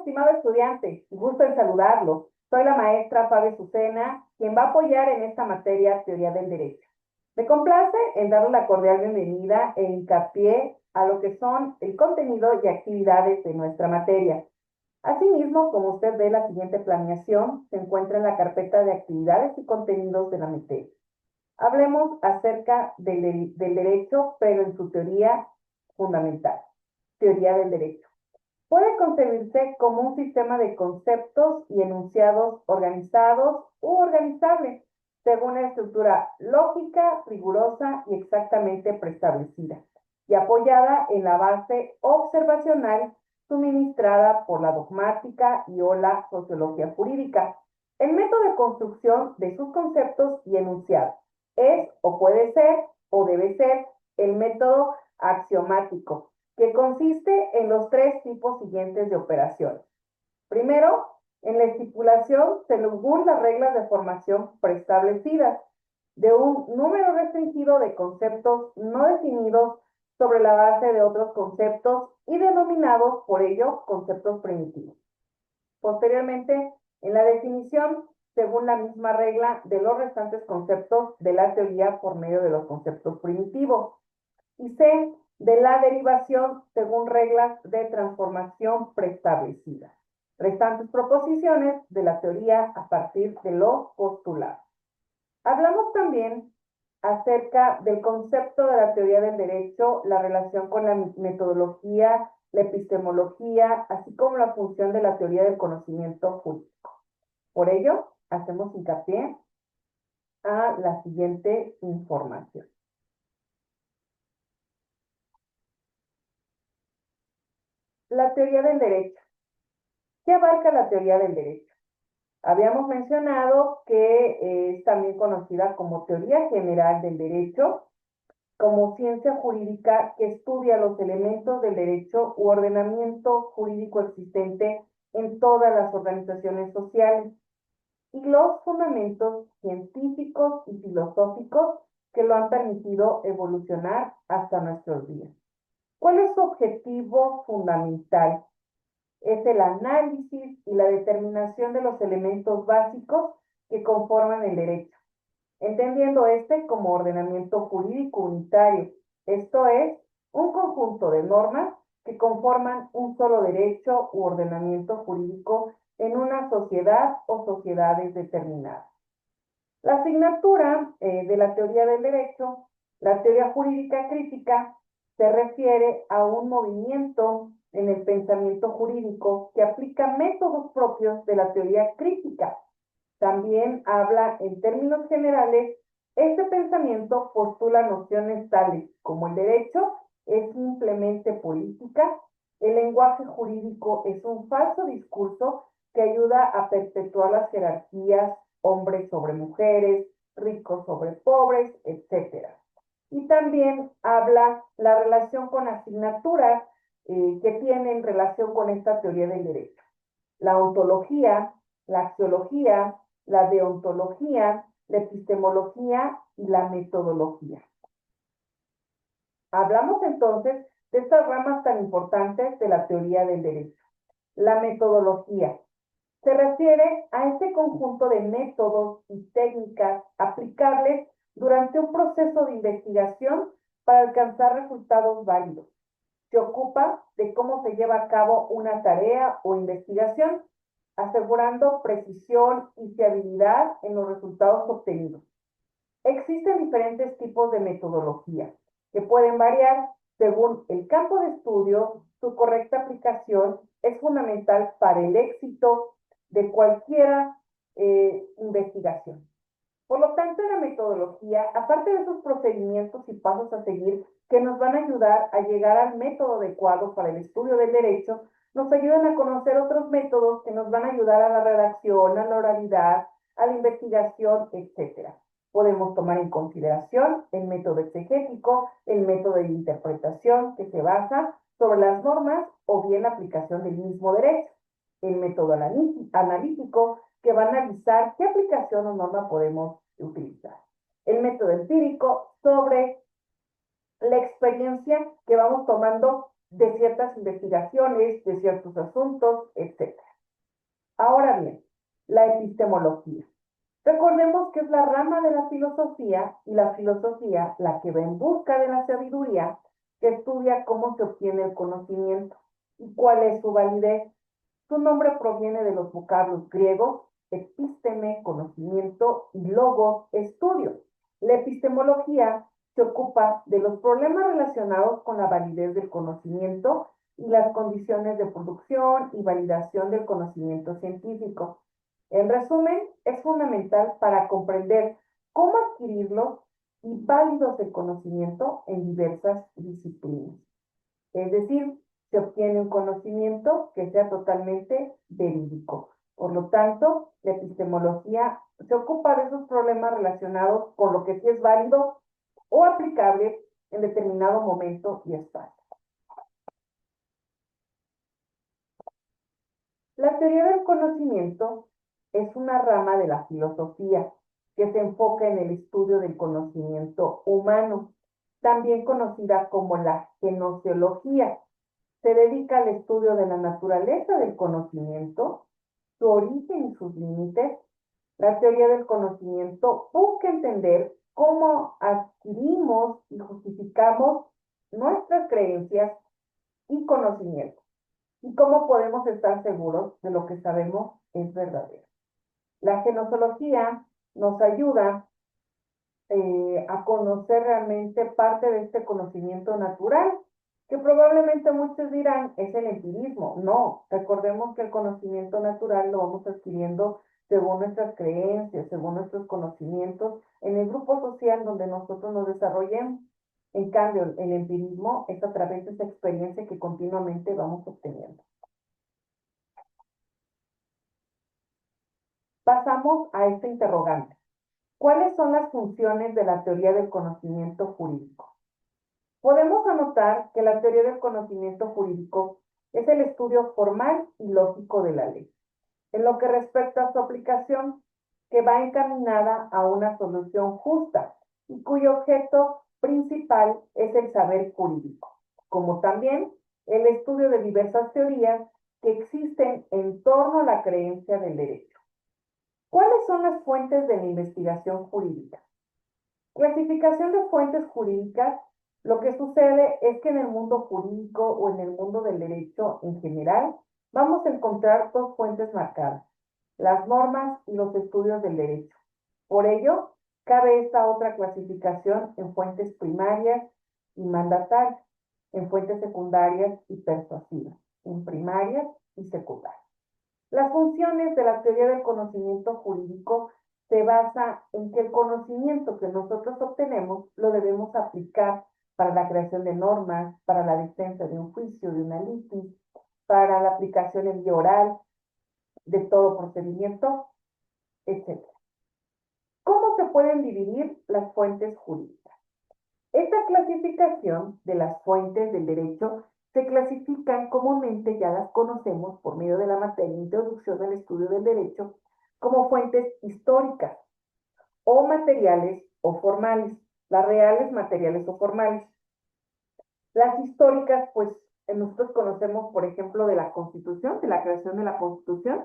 estimado estudiante, gusto en saludarlo. Soy la maestra Fabi Sucena, quien va a apoyar en esta materia Teoría del Derecho. Me complace en darle la cordial bienvenida e hincapié a lo que son el contenido y actividades de nuestra materia. Asimismo, como usted ve, la siguiente planeación se encuentra en la carpeta de actividades y contenidos de la materia. Hablemos acerca del derecho, pero en su teoría fundamental, teoría del derecho. Puede concebirse como un sistema de conceptos y enunciados organizados u organizables, según una estructura lógica, rigurosa y exactamente preestablecida, y apoyada en la base observacional suministrada por la dogmática y o la sociología jurídica. El método de construcción de sus conceptos y enunciados es o puede ser o debe ser el método axiomático, que consiste en los tres tipos siguientes de operaciones. Primero, en la estipulación según las reglas de formación preestablecidas de un número restringido de conceptos no definidos sobre la base de otros conceptos y denominados por ello conceptos primitivos. Posteriormente, en la definición según la misma regla de los restantes conceptos de la teoría por medio de los conceptos primitivos. Y C, de la derivación según reglas de transformación preestablecidas. Restantes proposiciones de la teoría a partir de los postulados. Hablamos también acerca del concepto de la teoría del derecho, la relación con la metodología, la epistemología, así como la función de la teoría del conocimiento jurídico. Por ello, hacemos hincapié a la siguiente información. La teoría del derecho. ¿Qué abarca la teoría del derecho? Habíamos mencionado que es también conocida como teoría general del derecho, como ciencia jurídica que estudia los elementos del derecho u ordenamiento jurídico existente en todas las organizaciones sociales y los fundamentos científicos y filosóficos que lo han permitido evolucionar hasta nuestros días. ¿Cuál es su objetivo fundamental? Es el análisis y la determinación de los elementos básicos que conforman el derecho, entendiendo este como ordenamiento jurídico unitario, esto es, un conjunto de normas que conforman un solo derecho u ordenamiento jurídico en una sociedad o sociedades determinadas. La asignatura de la teoría del derecho, la teoría jurídica crítica, se refiere a un movimiento en el pensamiento jurídico que aplica métodos propios de la teoría crítica. También habla en términos generales, este pensamiento postula nociones tales como el derecho es simplemente política, el lenguaje jurídico es un falso discurso que ayuda a perpetuar las jerarquías, hombres sobre mujeres, ricos sobre pobres, etc. Y también habla la relación con asignaturas que tienen relación con esta teoría del derecho. La ontología, la axiología, la deontología, la epistemología y la metodología. Hablamos entonces de estas ramas tan importantes de la teoría del derecho. La metodología se refiere a este conjunto de métodos y técnicas aplicables durante un proceso de investigación para alcanzar resultados válidos. Se ocupa de cómo se lleva a cabo una tarea o investigación, asegurando precisión y fiabilidad en los resultados obtenidos. Existen diferentes tipos de metodología que pueden variar según el campo de estudio. Su correcta aplicación es fundamental para el éxito de cualquier investigación. Por lo tanto, la metodología, aparte de esos procedimientos y pasos a seguir que nos van a ayudar a llegar al método adecuado para el estudio del derecho, nos ayudan a conocer otros métodos que nos van a ayudar a la redacción, a la oralidad, a la investigación, etc. Podemos tomar en consideración el método exegético, el método de interpretación que se basa sobre las normas o bien la aplicación del mismo derecho, el método analítico que va a analizar qué aplicación o norma podemos utilizar, el método empírico sobre la experiencia que vamos tomando de ciertas investigaciones, de ciertos asuntos, etc. Ahora bien, la epistemología. Recordemos que es la rama de la filosofía y la filosofía la que va en busca de la sabiduría, que estudia cómo se obtiene el conocimiento y cuál es su validez. Su nombre proviene de los vocablos griegos episteme, conocimiento, y logos, estudio. La epistemología se ocupa de los problemas relacionados con la validez del conocimiento y las condiciones de producción y validación del conocimiento científico. En resumen, es fundamental para comprender cómo adquirirlo y válidos el conocimiento en diversas disciplinas. Es decir, se obtiene un conocimiento que sea totalmente verídico. Por lo tanto, la epistemología se ocupa de esos problemas relacionados con lo que sí es válido o aplicable en determinado momento y espacio. La teoría del conocimiento es una rama de la filosofía que se enfoca en el estudio del conocimiento humano, también conocida como la gnoseología. Se dedica al estudio de la naturaleza del conocimiento, su origen y sus límites. La teoría del conocimiento busca entender cómo adquirimos y justificamos nuestras creencias y conocimientos y cómo podemos estar seguros de lo que sabemos es verdadero. La genosología nos ayuda a conocer realmente parte de este conocimiento natural, que probablemente muchos dirán es el empirismo. No, recordemos que el conocimiento natural lo vamos adquiriendo según nuestras creencias, según nuestros conocimientos, en el grupo social donde nosotros nos desarrollemos. En cambio, el empirismo es a través de esa experiencia que continuamente vamos obteniendo. Pasamos a esta interrogante. ¿Cuáles son las funciones de la teoría del conocimiento jurídico? Podemos anotar que la teoría del conocimiento jurídico es el estudio formal y lógico de la ley, en lo que respecta a su aplicación, que va encaminada a una solución justa y cuyo objeto principal es el saber jurídico, como también el estudio de diversas teorías que existen en torno a la creencia del derecho. ¿Cuáles son las fuentes de la investigación jurídica? Clasificación de fuentes jurídicas. Lo que sucede es que en el mundo jurídico o en el mundo del derecho en general, vamos a encontrar dos fuentes marcadas, las normas y los estudios del derecho. Por ello, cabe esta otra clasificación en fuentes primarias y mandatarias, en fuentes secundarias y persuasivas, en primarias y secundarias. Las funciones de la teoría del conocimiento jurídico se basa en que el conocimiento que nosotros obtenemos lo debemos aplicar para la creación de normas, para la defensa de un juicio, de una litis, para la aplicación en vía oral de todo procedimiento, etc. ¿Cómo se pueden dividir las fuentes jurídicas? Esta clasificación de las fuentes del derecho se clasifican comúnmente, ya las conocemos por medio de la materia Introducción al Estudio del Derecho, como fuentes históricas o materiales o formales, las reales, materiales o formales. Las históricas, pues nosotros conocemos, por ejemplo, de la Constitución, de la creación de la Constitución,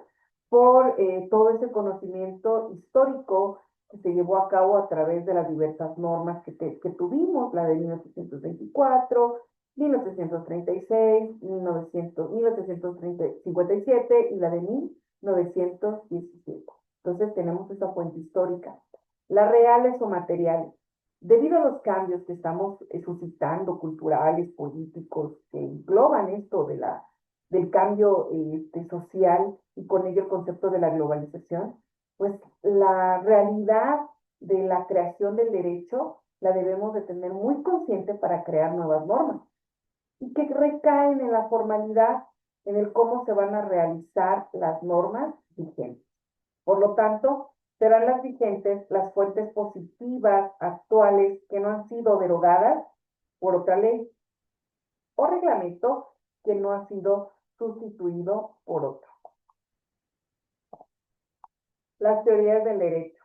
por todo ese conocimiento histórico que se llevó a cabo a través de las diversas normas que tuvimos, la de 1824, 1836, 1857 y la de 1917. Entonces tenemos esa fuente histórica. Las reales o materiales. Debido a los cambios que estamos suscitando, culturales, políticos, que engloban esto del cambio social y con ello el concepto de la globalización, pues la realidad de la creación del derecho la debemos de tener muy consciente para crear nuevas normas y que recaen en la formalidad, en el cómo se van a realizar las normas vigentes. Por lo tanto, serán las vigentes las fuentes positivas actuales que no han sido derogadas por otra ley o reglamento que no ha sido sustituido por otro. Las teorías del derecho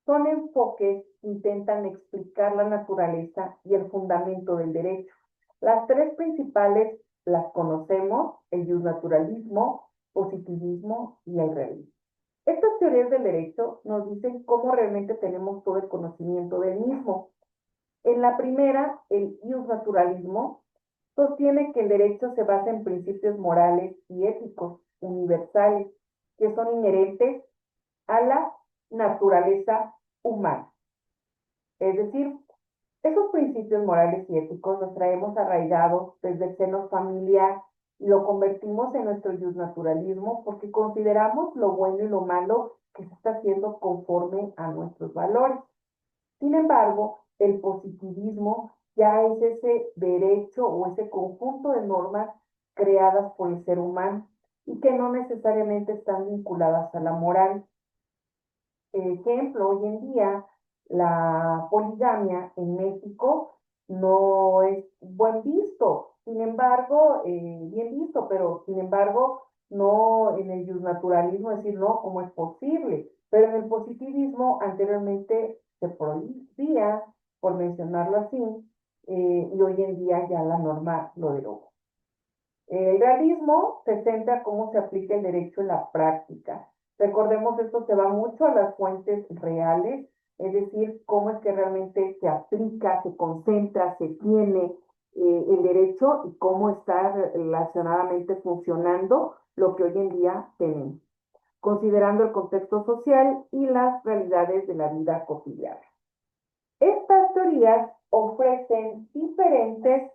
son enfoques que intentan explicar la naturaleza y el fundamento del derecho, Las tres principales las conocemos: el justnaturalismo, positivismo y el realismo. Estas teorías del derecho nos dicen cómo realmente tenemos todo el conocimiento del mismo. En la primera, el justnaturalismo sostiene que el derecho se basa en principios morales y éticos universales que son inherentes a la naturaleza humana. Es decir, esos principios morales y éticos los traemos arraigados desde el seno familiar y lo convertimos en nuestro justnaturalismo porque consideramos lo bueno y lo malo que se está haciendo conforme a nuestros valores. Sin embargo, el positivismo ya es ese derecho o ese conjunto de normas creadas por el ser humano y que no necesariamente están vinculadas a la moral. Ejemplo, hoy en día la poligamia en México no es buen visto, sin embargo, bien visto, pero sin embargo, no en el justnaturalismo decir no, ¿cómo es posible? Pero en el positivismo anteriormente se prohibía, por mencionarlo así, y hoy en día ya la norma lo derogó. El realismo se centra cómo se aplica el derecho en la práctica. Recordemos, esto se va mucho a las fuentes reales, es decir, cómo es que realmente se aplica, se concentra, se tiene el derecho y cómo está relacionadamente funcionando lo que hoy en día tenemos, considerando el contexto social y las realidades de la vida cotidiana. Estas teorías ofrecen diferentes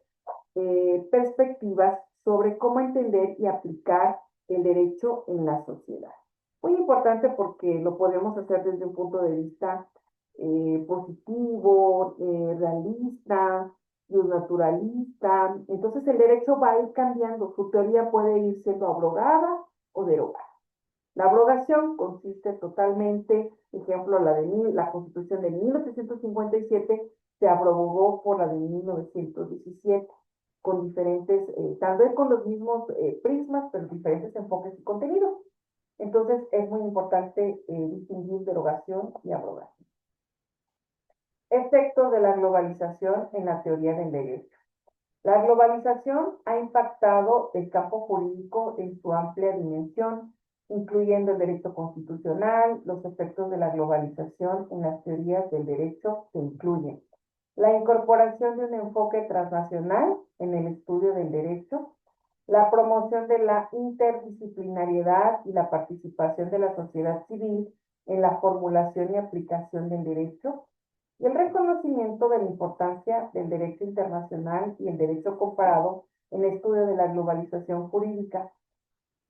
perspectivas sobre cómo entender y aplicar el derecho en la sociedad. Muy importante porque lo podemos hacer desde un punto de vista positivo, realista, naturalista. Entonces el derecho va a ir cambiando, su teoría puede ir siendo abrogada o derogada. La abrogación consiste totalmente, ejemplo, la Constitución de 1857 se abrogó por la de 1917, con diferentes, tal vez con los mismos prismas, pero diferentes enfoques y contenidos. Entonces, es muy importante distinguir derogación y abrogación. Efectos de la globalización en la teoría del derecho. La globalización ha impactado el campo jurídico en su amplia dimensión, incluyendo el derecho constitucional. Los efectos de la globalización en las teorías del derecho se incluyen la incorporación de un enfoque transnacional en el estudio del derecho, la promoción de la interdisciplinariedad y la participación de la sociedad civil en la formulación y aplicación del derecho, y el reconocimiento de la importancia del derecho internacional y el derecho comparado en el estudio de la globalización jurídica.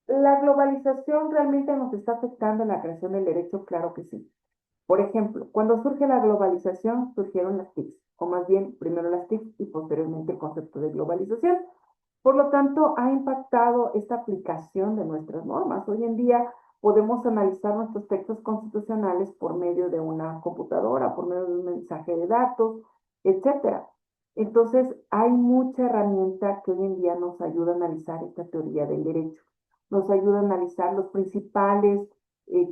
¿La globalización realmente nos está afectando en la creación del derecho? Claro que sí. Por ejemplo, cuando surge la globalización, surgieron las TICs, o más bien primero las TICs y posteriormente el concepto de globalización. Por lo tanto, ha impactado esta aplicación de nuestras normas. Hoy en día podemos analizar nuestros textos constitucionales por medio de una computadora, por medio de un mensaje de datos, etcétera. Entonces, hay mucha herramienta que hoy en día nos ayuda a analizar esta teoría del derecho. Nos ayuda a analizar los principales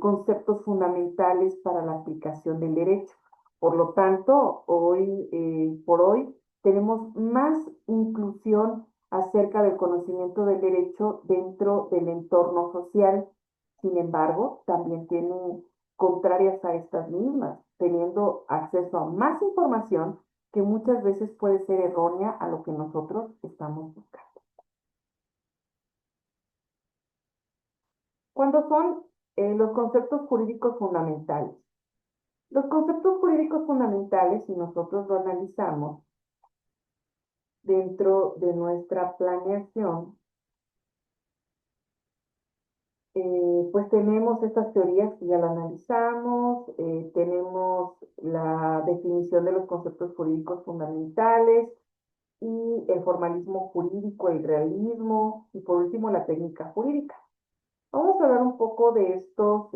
conceptos fundamentales para la aplicación del derecho. Por lo tanto, por hoy tenemos más inclusión acerca del conocimiento del derecho dentro del entorno social. Sin embargo, también tiene contrarias a estas mismas, teniendo acceso a más información que muchas veces puede ser errónea a lo que nosotros estamos buscando. ¿Cuándo son los conceptos jurídicos fundamentales? Los conceptos jurídicos fundamentales, si nosotros lo analizamos dentro de nuestra planeación, pues tenemos estas teorías que ya la analizamos, tenemos la definición de los conceptos jurídicos fundamentales y el formalismo jurídico, el realismo y por último la técnica jurídica. Vamos a hablar un poco de estos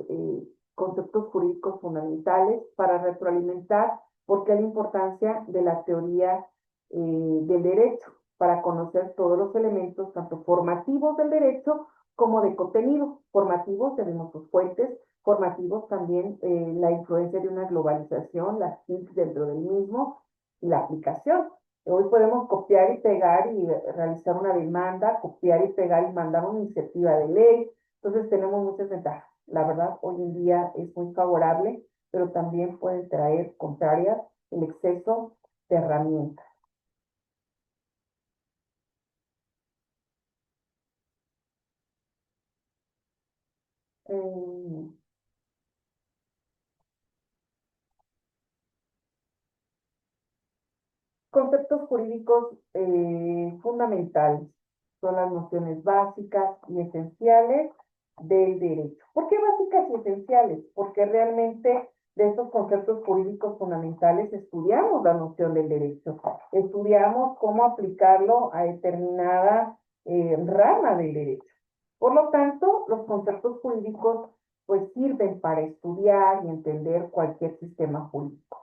conceptos jurídicos fundamentales para retroalimentar por qué la importancia de la teoría del derecho, para conocer todos los elementos, tanto formativos del derecho como de contenido. Formativos tenemos sus fuentes, formativos también la influencia de una globalización, las TIC dentro del mismo y la aplicación. Hoy podemos copiar y pegar y realizar una demanda, copiar y pegar y mandar una iniciativa de ley. Entonces tenemos muchas ventajas. La verdad, hoy en día es muy favorable, pero también puede traer contrarias el exceso de herramientas. Eh, Conceptos jurídicos fundamentales son las nociones básicas y esenciales del derecho. ¿Por qué básicas y esenciales? Porque realmente de estos conceptos jurídicos fundamentales estudiamos la noción del derecho, estudiamos cómo aplicarlo a determinada rama del derecho. Por lo tanto, los conceptos jurídicos pues sirven para estudiar y entender cualquier sistema jurídico.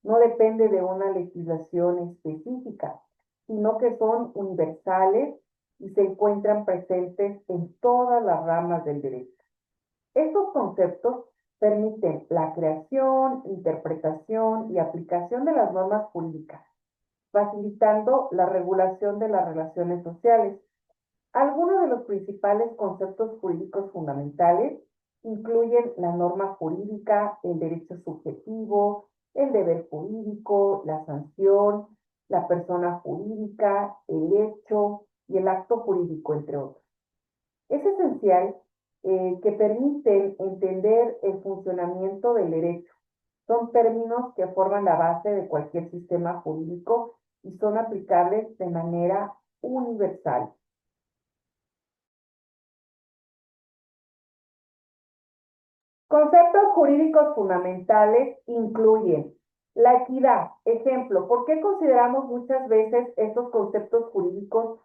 No depende de una legislación específica, sino que son universales y se encuentran presentes en todas las ramas del derecho. Estos conceptos permiten la creación, interpretación y aplicación de las normas jurídicas, facilitando la regulación de las relaciones sociales. Algunos de los principales conceptos jurídicos fundamentales incluyen la norma jurídica, el derecho subjetivo, el deber jurídico, la sanción, la persona jurídica, el hecho y el acto jurídico, entre otros. Es esencial que permiten entender el funcionamiento del derecho. Son términos que forman la base de cualquier sistema jurídico y son aplicables de manera universal. Conceptos jurídicos fundamentales incluyen la equidad. Ejemplo, ¿por qué consideramos muchas veces estos conceptos jurídicos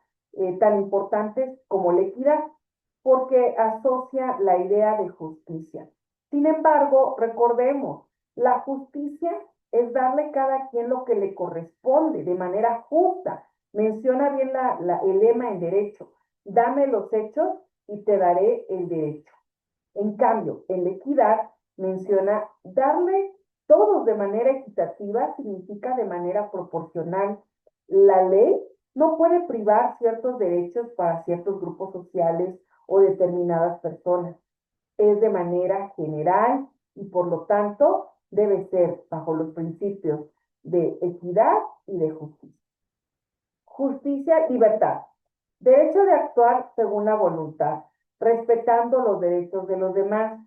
tan importantes como la equidad? Porque asocia la idea de justicia. Sin embargo, recordemos, la justicia es darle a cada quien lo que le corresponde de manera justa. Menciona bien el lema en derecho. Dame los hechos y te daré el derecho. En cambio, en la equidad menciona darle todos de manera equitativa, significa de manera proporcional. La ley no puede privar ciertos derechos para ciertos grupos sociales o determinadas personas. Es de manera general y por lo tanto debe ser bajo los principios de equidad y de justicia. Justicia, libertad. Derecho de actuar según la voluntad, respetando los derechos de los demás.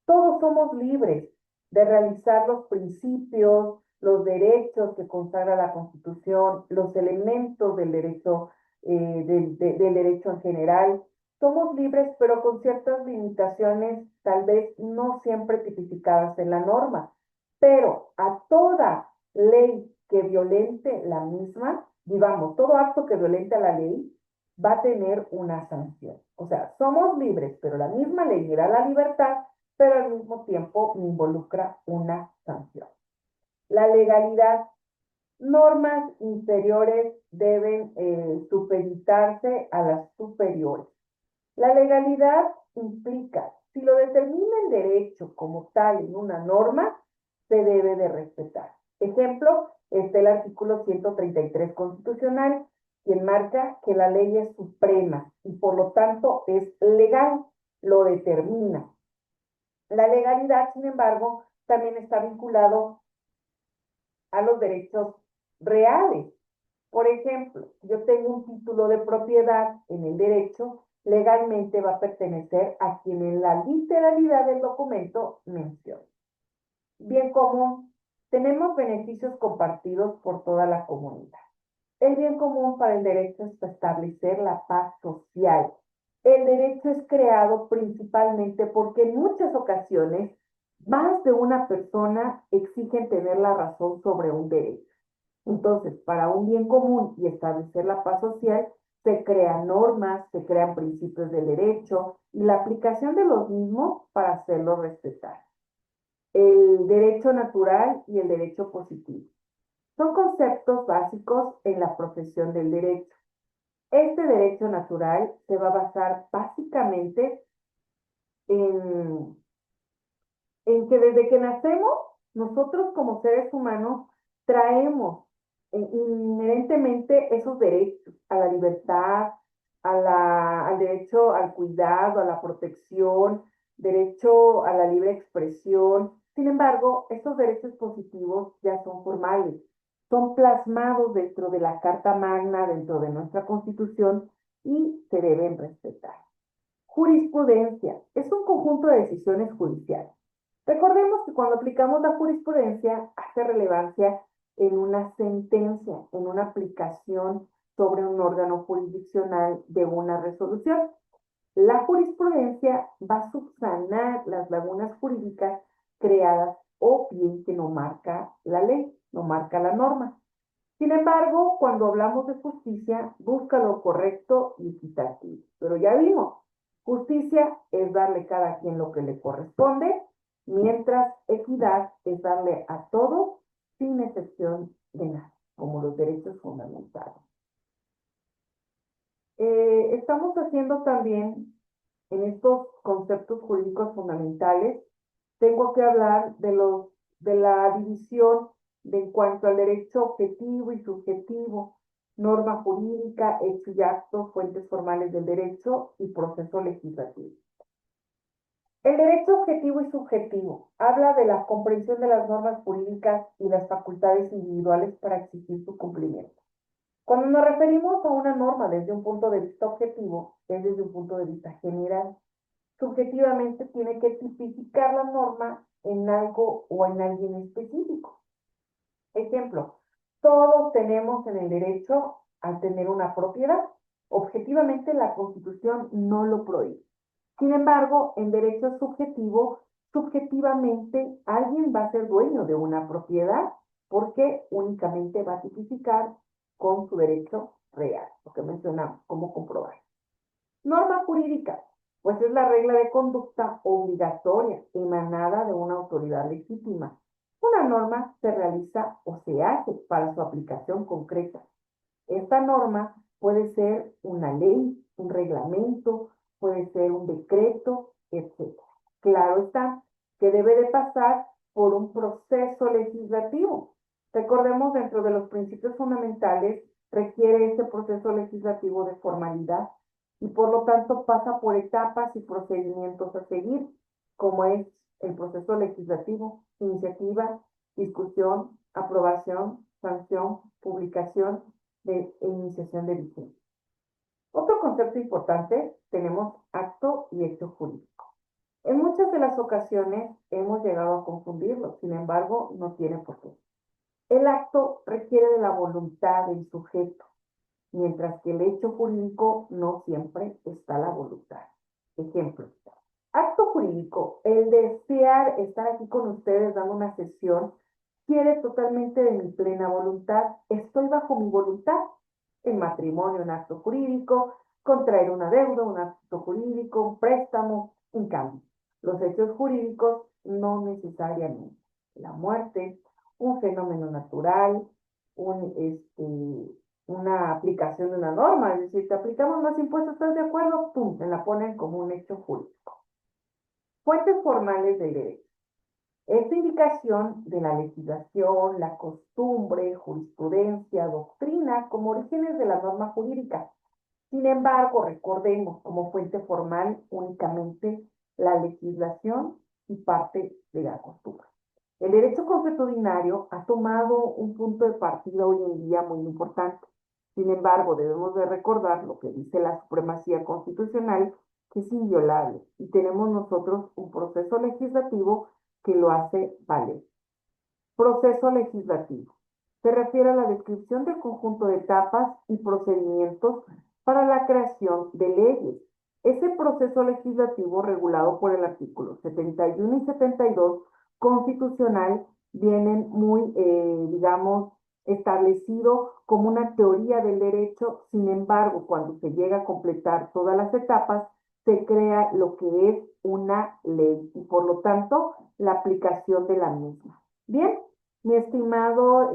Todos somos libres de realizar los principios, los derechos que consagra la Constitución, los elementos del derecho, del derecho en general. Somos libres, pero con ciertas limitaciones, tal vez no siempre tipificadas en la norma. Pero a toda ley que violente la misma, digamos, todo acto que violente la ley, va a tener una sanción. O sea, somos libres, pero la misma ley me da la libertad, pero al mismo tiempo me involucra una sanción. La legalidad. Normas inferiores deben supeditarse a las superiores. La legalidad implica, si lo determina el derecho como tal en una norma, se debe de respetar. Ejemplo, está el artículo 133 constitucional, quien marca que la ley es suprema y por lo tanto es legal, lo determina. La legalidad, sin embargo, también está vinculado a los derechos reales. Por ejemplo, yo tengo un título de propiedad en el derecho, legalmente va a pertenecer a quien en la literalidad del documento menciona. Bien común, tenemos beneficios compartidos por toda la comunidad. El bien común para el derecho es establecer la paz social. El derecho es creado principalmente porque en muchas ocasiones más de una persona exigen tener la razón sobre un derecho. Entonces, para un bien común y establecer la paz social, se crean normas, se crean principios del derecho y la aplicación de los mismos para hacerlo respetar. El derecho natural y el derecho positivo. Son conceptos básicos en la profesión del derecho. Este derecho natural se va a basar básicamente en, en que desde que nacemos, nosotros como seres humanos traemos inherentemente esos derechos a la libertad, al derecho al cuidado, a la protección, derecho a la libre expresión. Sin embargo, estos derechos positivos ya son formales, son plasmados dentro de la Carta Magna, dentro de nuestra Constitución y se deben respetar. Jurisprudencia es un conjunto de decisiones judiciales. Recordemos que cuando aplicamos la jurisprudencia hace relevancia en una sentencia, en una aplicación sobre un órgano jurisdiccional de una resolución. La jurisprudencia va a subsanar las lagunas jurídicas creadas o bien que no marca la ley, no marca la norma. Sin embargo, cuando hablamos de justicia, busca lo correcto y equitativo. Pero ya vimos, justicia es darle a cada quien lo que le corresponde, mientras equidad es darle a todos sin excepción de nada, como los derechos fundamentales. Estamos haciendo también en estos conceptos jurídicos fundamentales, tengo que hablar de la división en cuanto al derecho objetivo y subjetivo, norma jurídica, hecho y acto, fuentes formales del derecho y proceso legislativo. El derecho objetivo y subjetivo habla de la comprensión de las normas jurídicas y las facultades individuales para exigir su cumplimiento. Cuando nos referimos a una norma desde un punto de vista objetivo, es desde un punto de vista general. Subjetivamente tiene que tipificar la norma en algo o en alguien específico. Ejemplo, todos tenemos en el derecho a tener una propiedad. Objetivamente la Constitución no lo prohíbe. Sin embargo, en derecho subjetivo, subjetivamente alguien va a ser dueño de una propiedad porque únicamente va a tipificar con su derecho real, lo que mencionamos, cómo comprobar. Norma jurídica, pues es la regla de conducta obligatoria emanada de una autoridad legítima. Una norma se realiza o se hace para su aplicación concreta. Esta norma puede ser una ley, un reglamento, puede ser un decreto, etc. Claro está que debe de pasar por un proceso legislativo. Recordemos, dentro de los principios fundamentales, requiere ese proceso legislativo de formalidad y por lo tanto pasa por etapas y procedimientos a seguir, como es el proceso legislativo: iniciativa, discusión, aprobación, sanción, publicación de iniciación de vigencia. Otro concepto importante, tenemos acto y hecho jurídico. En muchas de las ocasiones hemos llegado a confundirlo, sin embargo, no tiene por qué. El acto requiere de la voluntad del sujeto, mientras que el hecho jurídico no siempre está la voluntad. Ejemplo, acto jurídico: el desear estar aquí con ustedes dando una sesión quiere totalmente de mi plena voluntad, estoy bajo mi voluntad. El matrimonio, un acto jurídico; contraer una deuda, un acto jurídico; un préstamo, en cambio. Los hechos jurídicos no necesariamente. La muerte, un fenómeno natural, una aplicación de una norma, es decir, te aplicamos más impuestos, ¿estás de acuerdo? Pum, se la ponen como un hecho jurídico. Fuentes formales del derecho. Esta indicación de la legislación, la costumbre, jurisprudencia, doctrina como orígenes de la norma jurídica. Sin embargo, recordemos como fuente formal únicamente la legislación y parte de la costumbre. El derecho consuetudinario ha tomado un punto de partida hoy en día muy importante. Sin embargo, debemos de recordar lo que dice la supremacía constitucional, que es inviolable, y tenemos nosotros un proceso legislativo que lo hace valer. Proceso legislativo. Se refiere a la descripción del conjunto de etapas y procedimientos para la creación de leyes. Ese proceso legislativo, regulado por el artículo 71 y 72 constitucional, vienen muy, digamos, establecido como una teoría del derecho. Sin embargo, cuando se llega a completar todas las etapas, se crea lo que es una ley y por lo tanto la aplicación de la misma. Bien, mi estimado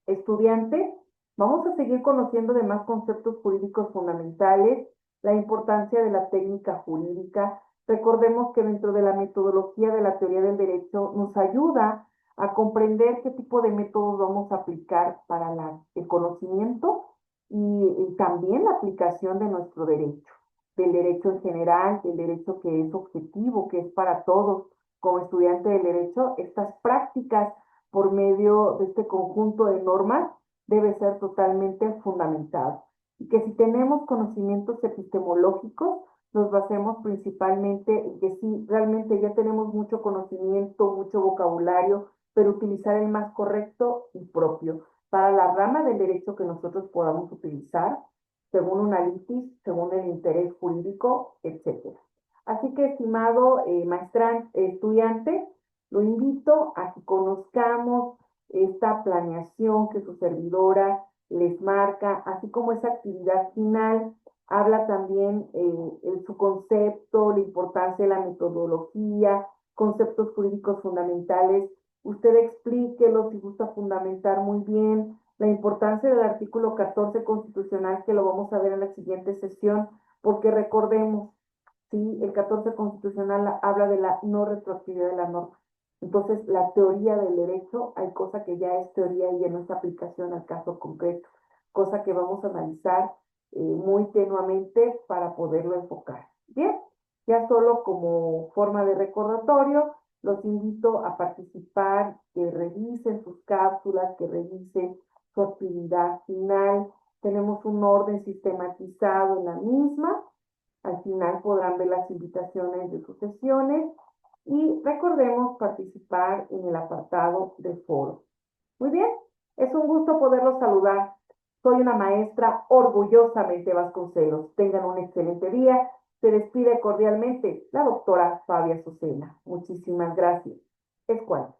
estudiante, vamos a seguir conociendo de más conceptos jurídicos fundamentales, la importancia de la técnica jurídica. Recordemos que dentro de la metodología de la teoría del derecho nos ayuda a comprender qué tipo de métodos vamos a aplicar para el conocimiento y también la aplicación de nuestro derecho, del derecho en general, del derecho que es objetivo, que es para todos. Como estudiante del derecho, estas prácticas por medio de este conjunto de normas debe ser totalmente fundamentado. Y que si tenemos conocimientos epistemológicos, nos basemos principalmente en que sí, realmente ya tenemos mucho conocimiento, mucho vocabulario, pero utilizar el más correcto y propio para la rama del derecho que nosotros podamos utilizar, según una litis, según el interés jurídico, etcétera. Así que, estimado estudiante, lo invito a que conozcamos esta planeación que su servidora les marca, así como esa actividad final. Habla también en su concepto, la importancia de la metodología, conceptos jurídicos fundamentales. Usted explíquelo si gusta fundamentar muy bien la importancia del artículo 14 constitucional, que lo vamos a ver en la siguiente sesión, porque recordemos, sí, el 14 constitucional habla de la no retroactividad de la norma. Entonces, la teoría del derecho, hay cosa que ya es teoría y ya no es aplicación al caso concreto, cosa que vamos a analizar muy tenuamente para poderlo enfocar. Bien, ya solo como forma de recordatorio, los invito a participar, que revisen sus cápsulas, que revisen su actividad final. Tenemos un orden sistematizado en la misma. Al final podrán ver las invitaciones de sus sesiones y recordemos participar en el apartado de foro. Muy bien, es un gusto poderlos saludar. Soy una maestra orgullosamente Vasconcelos. Tengan un excelente día. Se despide cordialmente la doctora Fabia Azucena. Muchísimas gracias. Es cual.